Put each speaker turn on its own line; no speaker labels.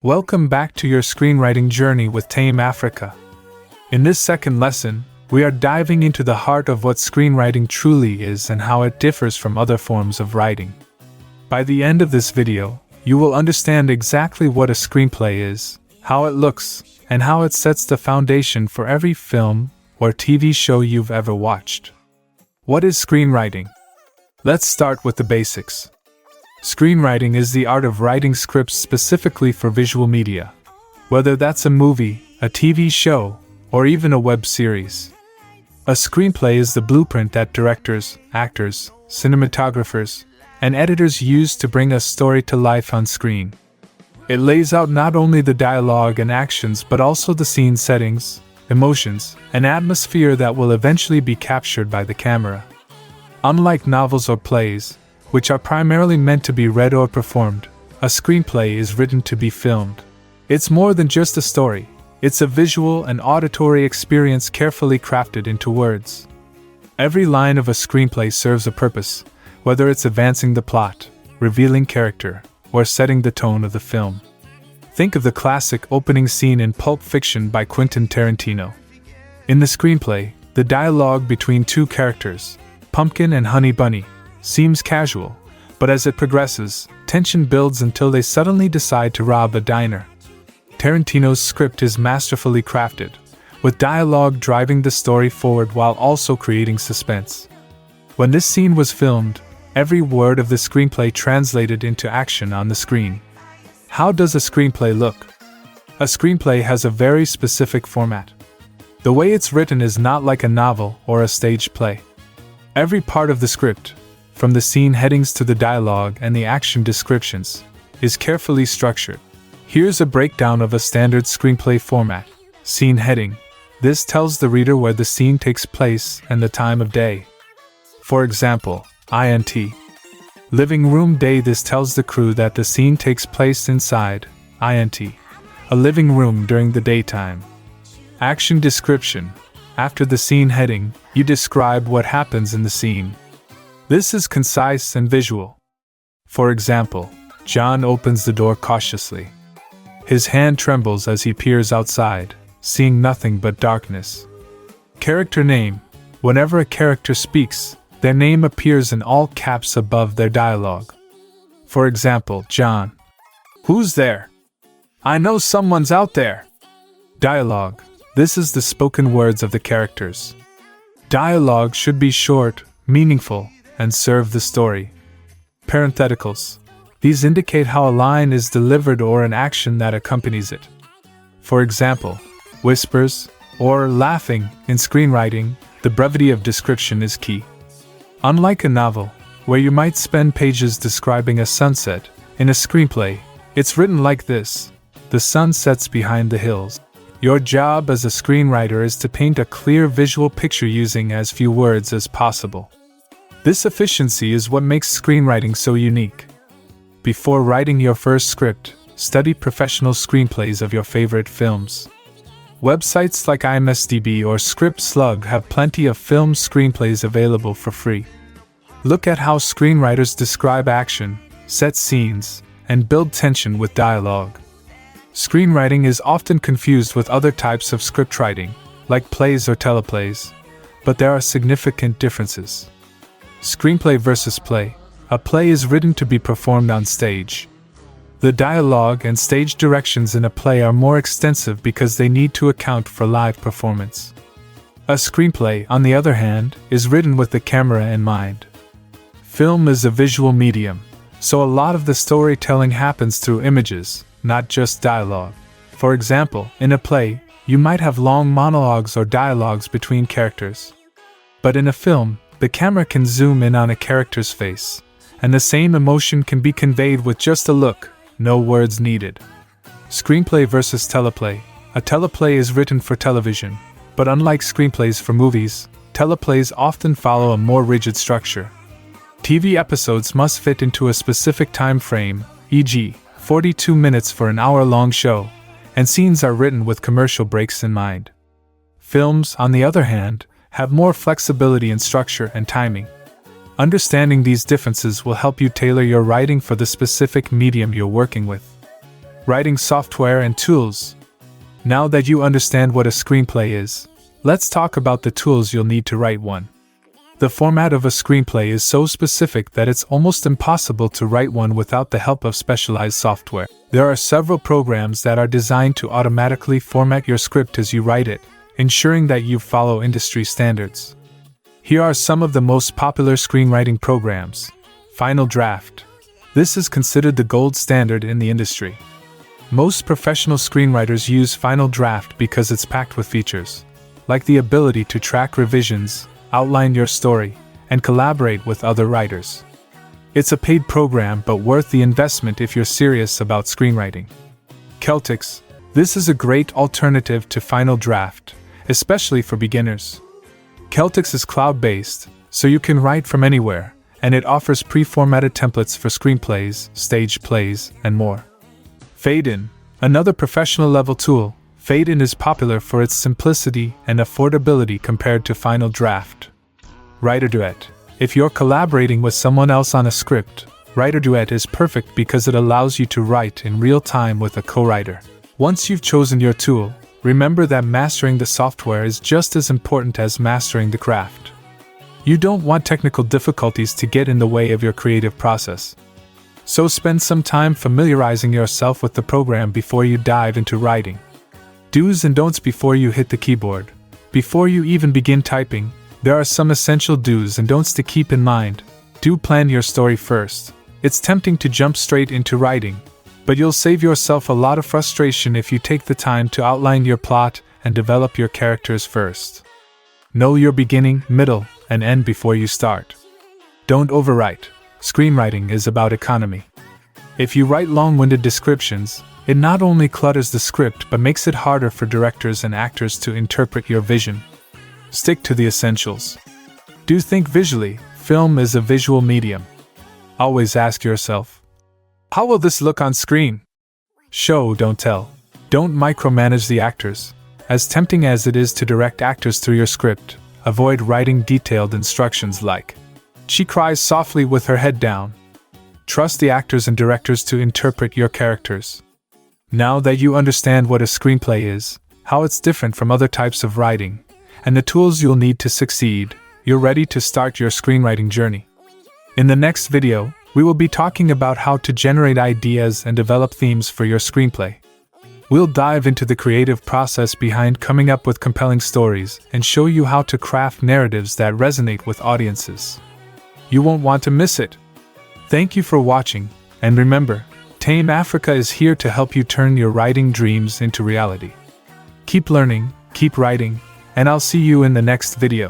Welcome back to your screenwriting journey with TAIM Africa. In this second lesson, we are diving into the heart of what screenwriting truly is and how it differs from other forms of writing. By the end of this video, you will understand exactly what a screenplay is, how it looks, and how it sets the foundation for every film or TV show you've ever watched. What is screenwriting? Let's start with the basics. Screenwriting is the art of writing scripts specifically for visual media, whether that's a movie, a TV show, or even a web series. A screenplay is the blueprint that directors, actors, cinematographers, and editors use to bring a story to life on screen. It lays out not only the dialogue and actions but also the scene settings, emotions, and atmosphere that will eventually be captured by the camera. Unlike novels or plays, which are primarily meant to be read or performed, a screenplay is written to be filmed. It's more than just a story, it's a visual and auditory experience carefully crafted into words. Every line of a screenplay serves a purpose, whether it's advancing the plot, revealing character, or setting the tone of the film. Think of the classic opening scene in Pulp Fiction by Quentin Tarantino. In the screenplay, the dialogue between two characters, Pumpkin and Honey Bunny, seems casual, but as it progresses, tension builds until they suddenly decide to rob a diner. Tarantino's script is masterfully crafted, with dialogue driving the story forward while also creating suspense. When this scene was filmed, every word of the screenplay translated into action on the screen. How does a screenplay look? A screenplay has a very specific format. The way it's written is not like a novel or a stage play. Every part of the script, from the scene headings to the dialogue and the action descriptions, is carefully structured. Here's a breakdown of a standard screenplay format. Scene heading. This tells the reader where the scene takes place and the time of day. For example, INT. Living room day. This tells the crew that the scene takes place inside, INT, a living room during the daytime. Action description. After the scene heading, you describe what happens in the scene. This is concise and visual. For example, John opens the door cautiously. His hand trembles as he peers outside, seeing nothing but darkness. Character name. Whenever a character speaks, their name appears in all caps above their dialogue. For example, John. Who's there? I know someone's out there. Dialogue. This is the spoken words of the characters. Dialogue should be short, meaningful, and serve the story. Parentheticals. These indicate how a line is delivered or an action that accompanies it. For example, whispers or laughing. In screenwriting, the brevity of description is key. Unlike a novel, where you might spend pages describing a sunset, in a screenplay, it's written like this: the sun sets behind the hills. Your job as a screenwriter is to paint a clear visual picture using as few words as possible. This efficiency is what makes screenwriting so unique. Before writing your first script, study professional screenplays of your favorite films. Websites like IMDb or ScriptSlug have plenty of film screenplays available for free. Look at how screenwriters describe action, set scenes, and build tension with dialogue. Screenwriting is often confused with other types of script writing, like plays or teleplays, but there are significant differences. Screenplay versus play. A play is written to be performed on stage. The dialogue and stage directions in a play are more extensive because they need to account for live performance. A screenplay, on the other hand, is written with the camera in mind. Film is a visual medium, so a lot of the storytelling happens through images, not just dialogue. For example, in a play, you might have long monologues or dialogues between characters. But in a film, the camera can zoom in on a character's face, and the same emotion can be conveyed with just a look, no words needed. Screenplay versus teleplay. A teleplay is written for television, but unlike screenplays for movies, teleplays often follow a more rigid structure. TV episodes must fit into a specific time frame, e.g., 42 minutes for an hour-long show, and scenes are written with commercial breaks in mind. Films, on the other hand, have more flexibility in structure and timing. Understanding these differences will help you tailor your writing for the specific medium you're working with. Writing software and tools. Now that you understand what a screenplay is, let's talk about the tools you'll need to write one. The format of a screenplay is so specific that it's almost impossible to write one without the help of specialized software. There are several programs that are designed to automatically format your script as you write it, ensuring that you follow industry standards. Here are some of the most popular screenwriting programs. Final Draft. This is considered the gold standard in the industry. Most professional screenwriters use Final Draft because it's packed with features, like the ability to track revisions, outline your story, and collaborate with other writers. It's a paid program but worth the investment if you're serious about screenwriting. Celtics. This is a great alternative to Final Draft, especially for beginners. Celtics is cloud-based, so you can write from anywhere, and it offers pre-formatted templates for screenplays, stage plays, and more. Fade-In. Another professional-level tool, Fade-In is popular for its simplicity and affordability compared to Final Draft. Writer Duet. If you're collaborating with someone else on a script, Writer Duet is perfect because it allows you to write in real time with a co-writer. Once you've chosen your tool, remember that mastering the software is just as important as mastering the craft. You don't want technical difficulties to get in the way of your creative process. So spend some time familiarizing yourself with the program before you dive into writing. Do's and don'ts before you hit the keyboard. Before you even begin typing, there are some essential do's and don'ts to keep in mind. Do plan your story first. It's tempting to jump straight into writing, but you'll save yourself a lot of frustration if you take the time to outline your plot and develop your characters first. Know your beginning, middle, and end before you start. Don't overwrite. Screenwriting is about economy. If you write long-winded descriptions, it not only clutters the script but makes it harder for directors and actors to interpret your vision. Stick to the essentials. Do think visually. Film is a visual medium. Always ask yourself, how will this look on screen? Show, don't tell. Don't micromanage the actors. As tempting as it is to direct actors through your script, avoid writing detailed instructions like, "She cries softly with her head down." Trust the actors and directors to interpret your characters. Now that you understand what a screenplay is, how it's different from other types of writing, and the tools you'll need to succeed, you're ready to start your screenwriting journey. In the next video, we will be talking about how to generate ideas and develop themes for your screenplay. We'll dive into the creative process behind coming up with compelling stories and show you how to craft narratives that resonate with audiences. You won't want to miss it. Thank you for watching, and remember, TAIM Africa is here to help you turn your writing dreams into reality. Keep learning, keep writing, and I'll see you in the next video.